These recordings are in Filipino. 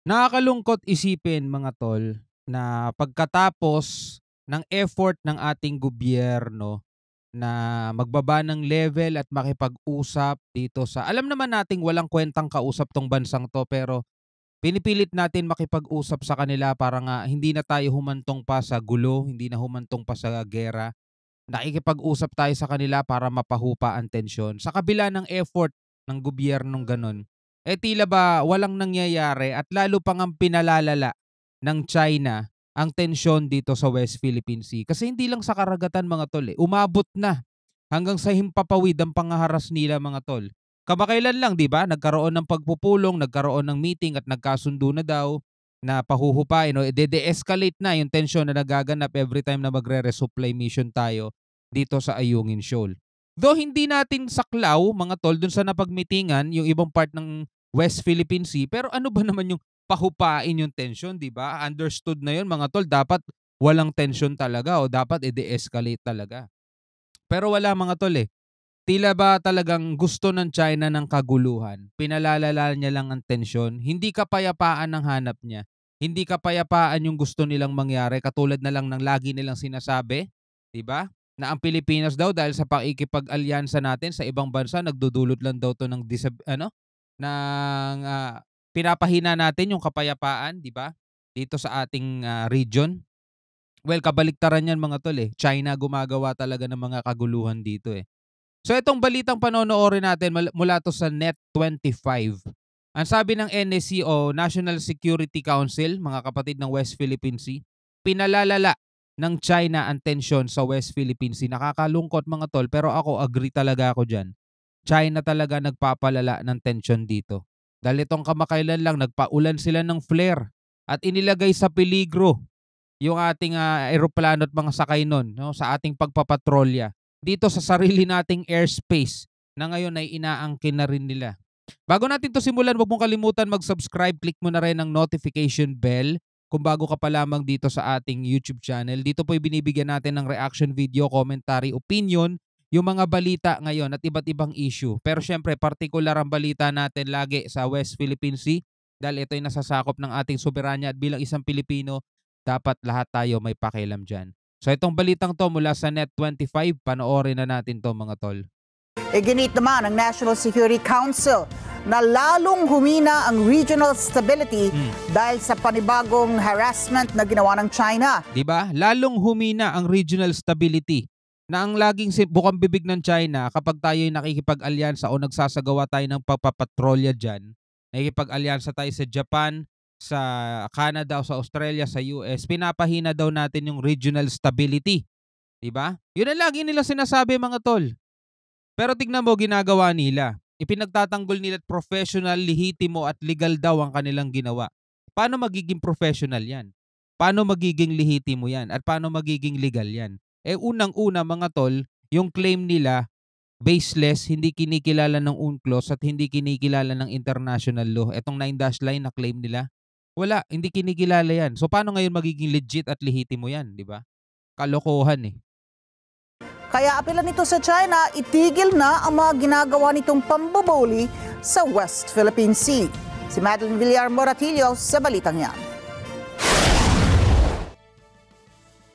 Nakakalungkot isipin mga tol na pagkatapos ng effort ng ating gobyerno na magbaba ng level at makipag-usap dito sa alam naman nating walang kwentang kausap 'tong bansang 'to pero pinipilit natin makipag-usap sa kanila para nga hindi na tayo humantong pa sa gulo, hindi na humantong pa sa giyera. Nakikipag-usap tayo sa kanila para mapahupa ang tensyon. Sa kabila ng effort ng gobyernong gano'n, eh tila ba walang nangyayari at lalo pa ngang pinalalala ng China ang tensyon dito sa West Philippine Sea. Kasi hindi lang sa karagatan mga tol umabot na hanggang sa himpapawid ang pangaharas nila mga tol. Kamakailan lang 'di ba nagkaroon ng pagpupulong, nagkaroon ng meeting at nagkasundo na daw na pahuhupain o de-escalate na yung tensyon na nagaganap every time na magre-resupply mission tayo dito sa Ayungin Shoal. Though hindi natin saklaw mga tol dun sa napagmitingan yung ibang part ng West Philippine Sea, pero ano ba naman yung pahupain yung tension, 'di ba? Understood na yun mga tol, dapat walang tension talaga o dapat i-de-escalate talaga. Pero wala mga tol Tila ba talagang gusto ng China ng kaguluhan. Pinalalala niya lang ang tensyon. Hindi kapayapaan ang hanap niya. Hindi kapayapaan yung gusto nilang mangyari katulad na lang ng lagi nilang sinasabi, 'di ba? Na ang Pilipinas daw dahil sa pakikipag-alyansa natin sa ibang bansa nagdudulot lang daw 'to ng pinapahina natin yung kapayapaan, 'di ba? Dito sa ating region. Well, kabaliktaran 'yan mga tol China gumagawa talaga ng mga kaguluhan dito So itong balitang panonoorin natin mula 'to sa Net25. Ang sabi ng NSC o National Security Council, mga kapatid ng West Philippine Sea, pinalalala ng China ang tensyon sa West Philippine Sea. Nakakalungkot mga tol, pero ako agree talaga ako diyan. China talaga nagpapalala ng tensyon dito. Dahil itong kamakailan lang nagpaulan sila ng flare at inilagay sa peligro yung ating eroplano at mga sakay nun no, sa ating pagpapatrolya dito sa sarili nating airspace na ngayon ay inaangkin na rin nila. Bago natin to simulan, huwag mong kalimutan mag-subscribe. Click mo na rin ang notification bell kung bago ka pa lamang dito sa ating YouTube channel. Dito po binibigyan natin ng reaction video, commentary, opinion, yung mga balita ngayon at iba't ibang issue. Pero syempre, particular ang balita natin lagi sa West Philippine Sea dahil ito ay nasasakop ng ating soberanya at bilang isang Pilipino, dapat lahat tayo may pakialam dyan. So itong balitang to mula sa Net25, panoorin na natin to mga tol. Iginit naman ng National Security Council na lalong humina ang regional stability dahil sa panibagong harassment na ginawa ng China. Diba? Lalong humina ang regional stability na ang laging bukang bibig ng China kapag tayo ay nakikipag-alyansa o nagsasagawa tayo ng pagpapatrolya dyan, nakikipag-alyansa tayo sa Japan, sa Canada o sa Australia, sa US, pinapahina daw natin yung regional stability. Diba? Yun ang lagi nila sinasabi mga tol. Pero tignan mo ginagawa nila. Ipinagtatanggol nila at professional, lehitimo at legal daw ang kanilang ginawa. Paano magiging professional yan? Paano magiging lehitimo yan? At paano magiging legal yan? Unang-una mga tol, yung claim nila, baseless, hindi kinikilala ng UNCLOS at hindi kinikilala ng international law. Etong 9-line na claim nila, wala, hindi kinikilala yan. So paano ngayon magiging legit at lehitimo yan, di ba? Kalokohan Kaya apela nito sa China, itigil na ang mga ginagawa nitong pambubuli sa West Philippine Sea. Si Madeline Villar Moratillo sa balitang yan.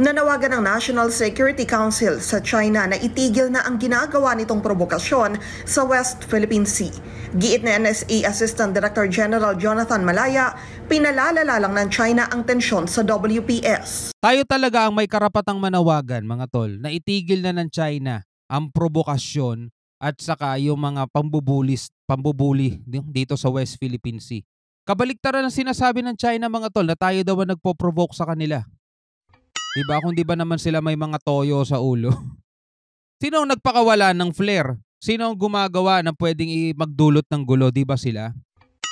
Nanawagan ng National Security Council sa China na itigil na ang ginagawa nitong provokasyon sa West Philippine Sea. Giit na NSA Assistant Director General Jonathan Malaya, pinalalala lang ng China ang tensyon sa WPS. Tayo talaga ang may karapatang manawagan mga tol na itigil na ng China ang provokasyon at saka yung mga pambubuli dito sa West Philippine Sea. Kabaliktaran ang sinasabi ng China mga tol na tayo daw ang nagpo-provoke sa kanila. Diba? Kung di ba naman sila may mga toyo sa ulo? Sino ang nagpakawala ng flare? Sino ang gumagawa ng pwedeng magdulot ng gulo? Di ba sila?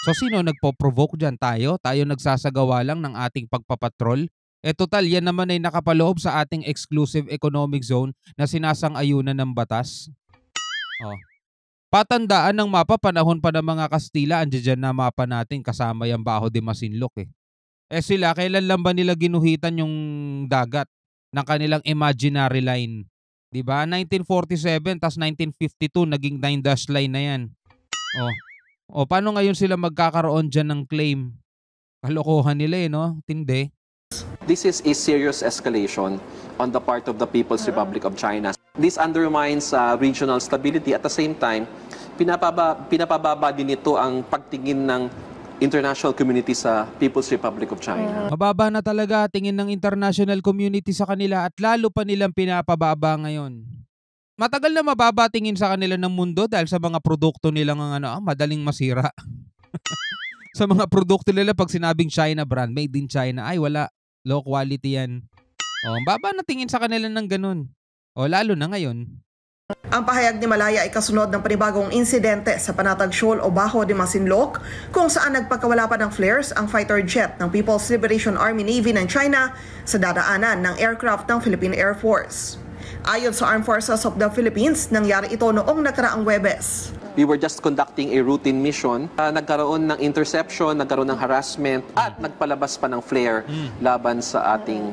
So sino nagpo-provoke dyan? Tayo? Tayo nagsasagawa lang ng ating pagpapatrol? Total, yan naman ay nakapaloob sa ating exclusive economic zone na sinasang-ayunan ng batas. Patandaan ng mapa, panahon pa ng mga Kastila, andyan na mapa natin kasama yung Baho de Masinloc sila, kailan lang ba nila ginuhitan yung dagat ng kanilang imaginary line? Diba? 1947 tas 1952 naging 9-line na yan. Paano ngayon sila magkakaroon dyan ng claim? Kalokohan nila no? Tindi. This is a serious escalation on the part of the People's Republic of China. This undermines regional stability. At the same time, pinapababa din ito ang pagtingin ng international community sa People's Republic of China. Mababa na talaga tingin ng international community sa kanila at lalo pa nilang pinapababa ngayon. Matagal na mababa tingin sa kanila ng mundo dahil sa mga produkto nilang madaling masira. Sa mga produkto nila pag sinabing China brand, made in China, ay wala, low quality yan. Baba na tingin sa kanila ng ganun. Lalo na ngayon. Ang pahayag ni Malaya ay kasunod ng panibagong insidente sa Panatag Shoal o Bajo de Masinloc kung saan nagpakawala pa ng flares ang fighter jet ng People's Liberation Army Navy ng China sa dadaanan ng aircraft ng Philippine Air Force. Ayon sa Armed Forces of the Philippines, nangyari ito noong nakaraang Huwebes. We were just conducting a routine mission. Nagkaroon ng interception, nagkaroon ng harassment at nagpalabas pa ng flare laban sa ating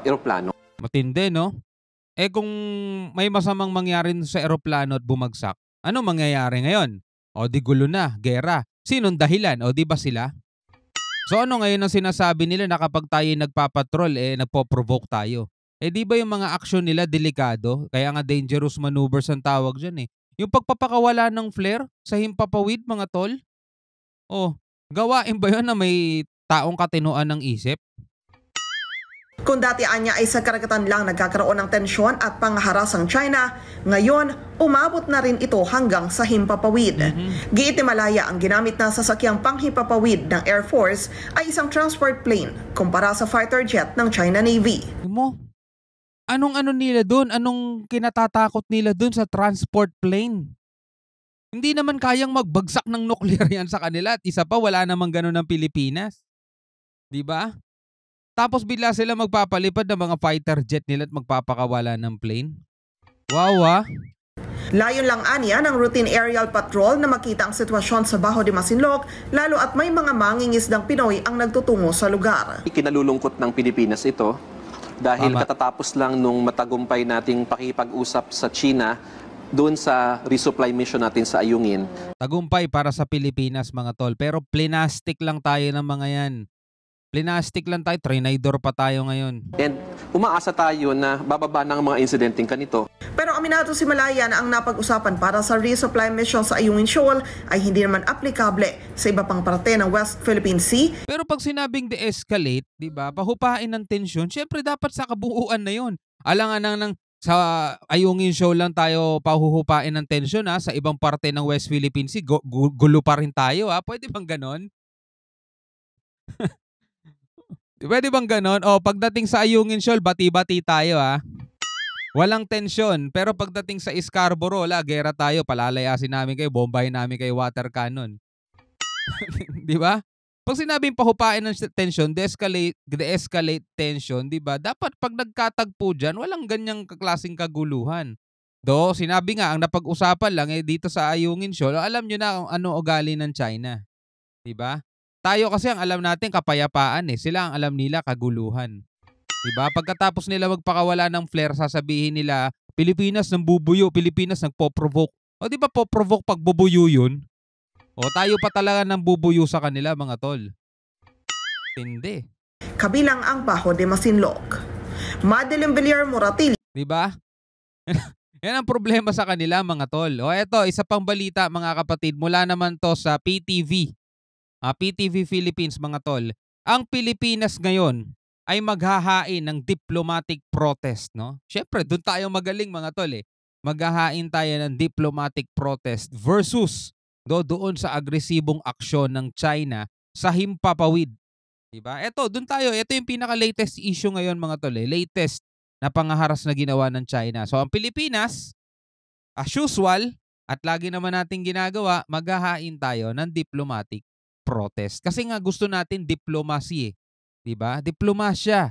eroplano. Matindi, no? Kung may masamang mangyari sa eroplano at bumagsak, ano mangyayari ngayon? Di gulo na, gera. Sinong dahilan? Di ba sila? So ano ngayon ang sinasabi nila na kapag tayo nagpapatrol, nagpo-provoke tayo? Di ba yung mga aksyon nila delikado? Kaya nga dangerous maneuvers ang tawag dyan Yung pagpapakawala ng flare sa himpapawid, mga tol? Gawain ba yun na may taong katinuan ng isip? Kung dati anya ay sa karagatan lang nagkakaroon ng tensyon at pangaharas ang China, ngayon umabot na rin ito hanggang sa himpapawid. Giit ni Malaya, ang ginamit na sasakyang panghimpapawid ng Air Force ay isang transport plane kumpara sa fighter jet ng China Navy. Anong nila doon? Anong kinatatakot nila doon sa transport plane? Hindi naman kayang magbagsak ng nuclear yan sa kanila at isa pa wala namang ganun ng Pilipinas. Di ba? Tapos bigla sila magpapalipad ng mga fighter jet nila at magpapakawala ng plane. Wow. Layon lang aniya ng routine aerial patrol na makita ang sitwasyon sa Bajo de Masinloc, lalo at may mga mangingisdang Pinoy ang nagtutungo sa lugar. Kinalulungkot ng Pilipinas ito dahil katatapos lang nung matagumpay nating pakipag-usap sa China doon sa resupply mission natin sa Ayungin. Tagumpay para sa Pilipinas, mga tol, pero plinastic lang tayo ng mga yan. Plinastic lang tayo, trinidor pa tayo ngayon. And umaasa tayo na bababa ng mga insidenteng kanito. Pero aminado si Malaya na ang napag-usapan para sa resupply mission sa Ayungin Shoal ay hindi naman aplikable sa iba pang parte ng West Philippine Sea. Pero pag sinabing de-escalate, di ba, pahupain ng tensyon, syempre dapat sa kabuuan na yun. Alangan nang sa Ayungin Shoal lang tayo pahuhupain ng tensyon sa ibang parte ng West Philippine Sea, gulo pa rin tayo Pwede bang ganon? Pwede bang ganon? Pagdating sa Ayungin Shoal, bati-bati tayo Walang tensyon. Pero pagdating sa Scarborough, gera tayo. Palalayasin namin kayo, bombahin namin kayo water cannon. Di ba? Pag sinabing pahupain ng tensyon, de-escalate tension, di ba? Dapat pag nagkatagpo dyan, walang ganyang klaseng kaguluhan. Sinabi nga, ang napag-usapan lang dito sa Ayungin Shoal, alam nyo na kung ano ugali ng China. Di ba? Tayo kasi ang alam natin kapayapaan Sila ang alam nila kaguluhan. Diba? Pagkatapos nila magpakawala ng flare, sasabihin nila, Pilipinas nambubuyo, Pilipinas nagpo-provoke. Di ba po-provoke pag bubuyo yun? Tayo pa talaga nambubuyo sa kanila, mga tol. Hindi. Kabilang ang Bajo de Masinloc. Madeline Villar Moratil. Diba? Yan ang problema sa kanila, mga tol. Eto, isa pang balita, mga kapatid. Mula naman to sa PTV. PTV Philippines, mga tol. Ang Pilipinas ngayon ay maghahain ng diplomatic protest, no? Syempre, doon tayo magaling, mga tol Maghahain tayo ng diplomatic protest versus doon sa agresibong aksyon ng China sa himpapawid. Diba? Doon tayo. Ito yung pinaka-latest issue ngayon, mga tol Latest na pangaharas na ginawa ng China. So, ang Pilipinas, as usual, at lagi naman natin ginagawa, maghahain tayo ng diplomatic protest. Kasi nga gusto natin diplomacy Diba? Diplomasya.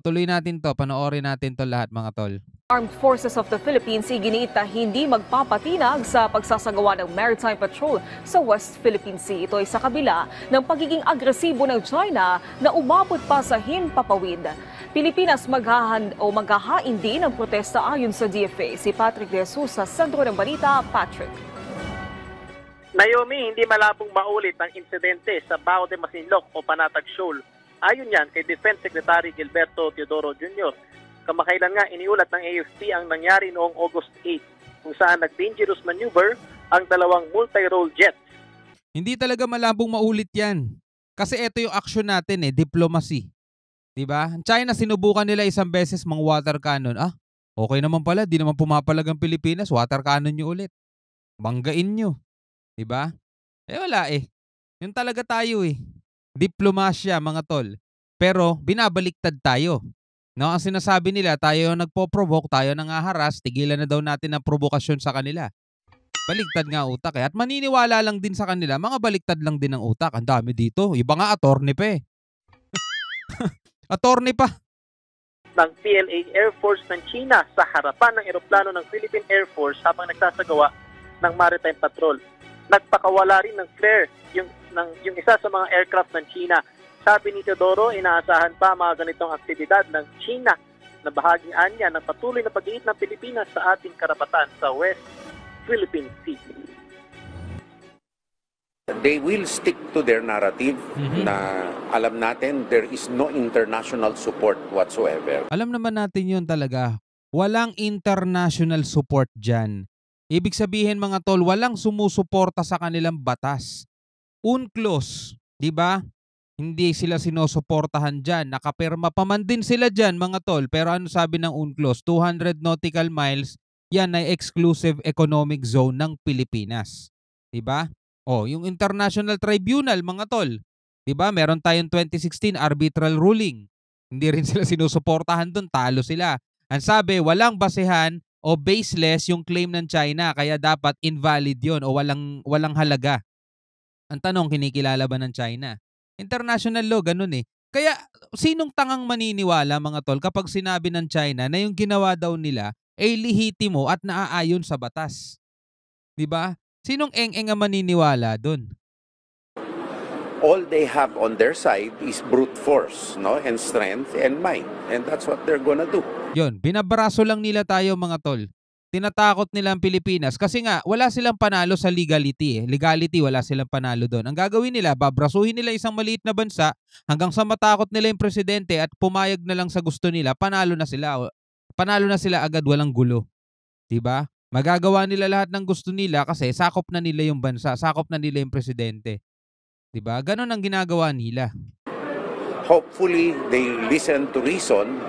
Tuloy natin to. Panoorin natin to lahat, mga tol. Armed Forces of the Philippines iginiit na hindi magpapatinag sa pagsasagawa ng maritime patrol sa West Philippine Sea. Ito ay sa kabila ng pagiging agresibo ng China na umabot pa sa himpapawid. Pilipinas maghahain din ng protesta ayon sa DFA. Si Patrick De Jesus sa Sentro ng Balita. Patrick. Naomi, hindi malabong maulit ang insidente sa Bao de Masinloc o Panatag Shoal. Ayon yan kay Defense Secretary Gilberto Teodoro Jr. Kamakailan nga iniulat ng AFP ang nangyari noong August 8 kung saan nag-dangerous maneuver ang dalawang multi-role jets. Hindi talaga malabong maulit yan. Kasi ito yung action natin diplomacy. Diba? China, sinubukan nila isang beses mga water cannon. Okay naman pala, di naman pumapalag ang Pilipinas, water cannon nyo ulit. Banggain nyo. Diba? Wala Yun talaga tayo Diplomasya mga tol. Pero binabaliktad tayo. No, ang sinasabi nila, tayo yung nagpo-provoke, tayo nangaharas, tigilan na daw natin ang provokasyon sa kanila. Baliktad nga utak At maniniwala lang din sa kanila, mga baliktad lang din ang utak. Ang dami dito. Iba nga attorney pa Attorney pa. Ng PLA Air Force ng China sa harapan ng eroplano ng Philippine Air Force habang nagsasagawa ng maritime patrol. Nagpakawala rin ng flare yung isa sa mga aircraft ng China. Sabi ni Teodoro, inaasahan pa mga ganitong aktibidad ng China na bahagian niya ng patuloy na pag-iit ng Pilipinas sa ating karapatan sa West Philippine Sea. They will stick to their narrative na alam natin there is no international support whatsoever. Alam naman natin yun talaga. Walang international support dyan. Ibig sabihin mga tol, walang sumusuporta sa kanilang batas. UNCLOS, di ba? Hindi sila sinusuportahan dyan. Nakapirma pa man din sila dyan mga tol. Pero ano sabi ng UNCLOS? 200 nautical miles, yan ay exclusive economic zone ng Pilipinas. Di ba? Yung International Tribunal mga tol. Di ba? Meron tayong 2016 arbitral ruling. Hindi rin sila sinusuportahan doon. Talo sila. Ang sabi, walang basehan o baseless yung claim ng China kaya dapat invalid yon o walang halaga. Ang tanong, kinikilala ba ng China? International law, ganun Kaya sinong tangang maniniwala mga tol kapag sinabi ng China na yung ginawa daw nila ay lehitimo at naaayon sa batas? Diba? Sinong eng-eng ang maniniwala dun? All they have on their side is brute force, no, and strength and might. And that's what they're gonna do. Yun, binabraso lang nila tayo mga tol. Tinatakot nila ang Pilipinas kasi nga wala silang panalo sa legality Legality, wala silang panalo doon. Ang gagawin nila, babrasuhin nila isang maliit na bansa hanggang sa matakot nila yung presidente at pumayag na lang sa gusto nila, panalo na sila. Panalo na sila agad, walang gulo. Diba? Magagawa nila lahat ng gusto nila kasi sakop na nila yung bansa, sakop na nila yung presidente. Diba? Ganon ang ginagawa nila. Hopefully, they listen to reason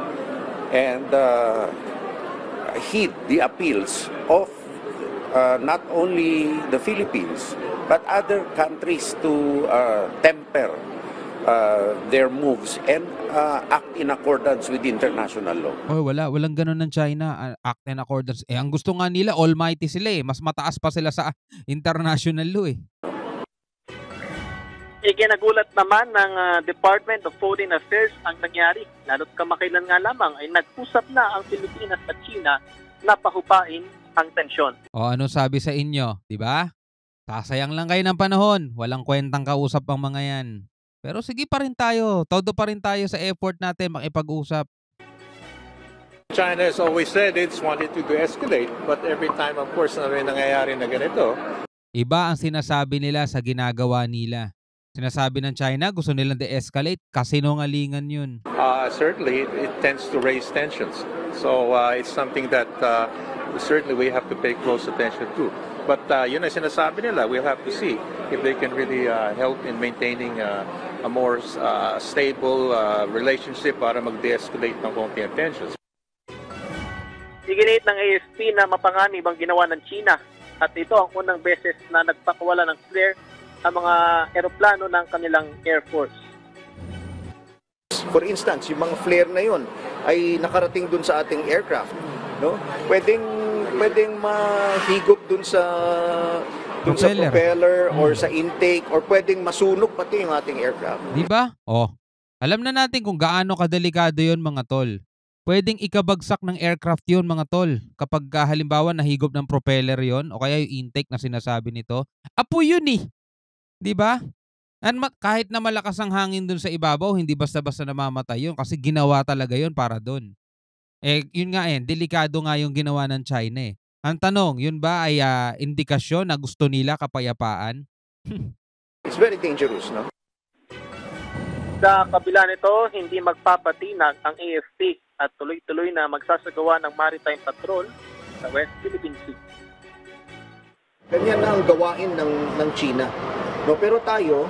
and heed the appeals of not only the Philippines, but other countries to temper their moves and act in accordance with international law. Walang ganun ng China, act in accordance. Ang gusto nga nila, almighty sila mas mataas pa sila sa international law Ikinagulat naman ng Department of Foreign Affairs ang nangyari. Lalo't kamakailan nga lamang ay nag-usap na ang Pilipinas at China na pahupain ang tensyon. Ano sabi sa inyo, di ba? Sasayang lang kayo ng panahon. Walang kwentang kausap ang mga yan. Pero sige pa rin tayo. Todo pa rin tayo sa effort natin makipag-usap. China has always said it's wanted to de-escalate, but every time, of course, na may nangyayari na ganito. Iba ang sinasabi nila sa ginagawa nila. Sinasabi ng China, gusto nilang de-escalate. Kasinungalingan yun. Certainly, it tends to raise tensions. So it's something that certainly we have to pay close attention to. But yun ang sinasabi nila, we'll have to see if they can really help in maintaining a more stable relationship para mag-de-escalate ng konti ang tensions. Iginit ng AFP na mapanganib ang ginawa ng China at ito ang unang beses na nagpakawala ng flare ang mga eroplano ng kanilang Air Force. For instance, yung mga flare na yun ay nakarating dun sa ating aircraft, no? Pwedeng mahigop dun sa propeller or sa intake or pwedeng masunog pati yung ating aircraft. Di ba? Alam na natin kung gaano kadelikado yun mga tol. Pwedeng ikabagsak ng aircraft yun mga tol. Kapag halimbawa nahigop ng propeller yun o kaya yung intake na sinasabi nito, apoy yun Di ba? Kahit na malakas ang hangin dun sa ibabaw, hindi basta-basta namamatay yun kasi ginawa talaga yun para dun. Yun nga delikado nga yung ginawa ng China Ang tanong, yun ba ay indikasyon na gusto nila kapayapaan? It's very dangerous, no? Sa kabila nito, hindi magpapatinag ang AFP at tuloy-tuloy na magsasagawa ng maritime patrol sa West Philippine Sea. Ganyan na ang gawain ng China. No, pero tayo,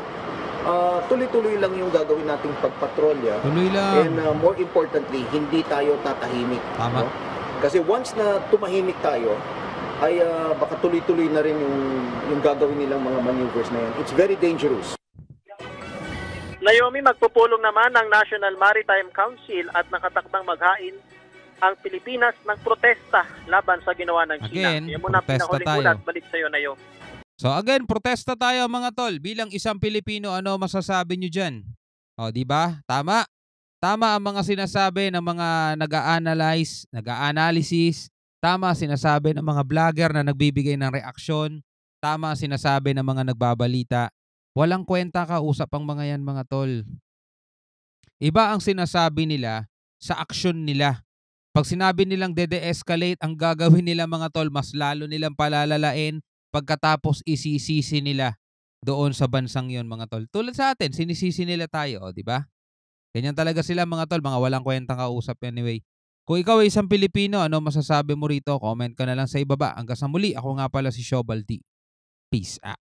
tuloy-tuloy lang yung gagawin nating pagpatrolya. Tuloy lang. And more importantly, hindi tayo tatahimik. Tama. No? Kasi once na tumahimik tayo, ay baka tuloy-tuloy na rin yung gagawin nilang mga maneuvers na yan. It's very dangerous. Naomi, magpupulong naman ng National Maritime Council at nakatakdang maghain ang Pilipinas ng protesta laban sa ginawa ng China. Again, Yan muna ang protesta pinahuling tayo. ulat. Balik sa iyo, Naomi. So again, protesta tayo mga tol. Bilang isang Pilipino, ano masasabi nyo dyan? O, di ba? Tama. Tama ang mga sinasabi ng mga nag-a-analysis. Tama sinasabi ng mga vlogger na nagbibigay ng reaksyon. Tama sinasabi ng mga nagbabalita. Walang kwenta kausap ang mga yan mga tol. Iba ang sinasabi nila sa aksyon nila. Pag sinabi nilang de-escalate, ang gagawin nila mga tol, mas lalo nilang palalalain pagkatapos isisisi nila doon sa bansang yon mga tol. Tulad sa atin, sinisisi nila tayo, di ba? Ganyan talaga sila mga tol, mga walang kwentang kausap anyway. Kung ikaw ay isang Pilipino, ano masasabi mo rito? Comment ka na lang sa ibaba. Hanggang sa muli, ako nga pala si Shobal D. Peace out.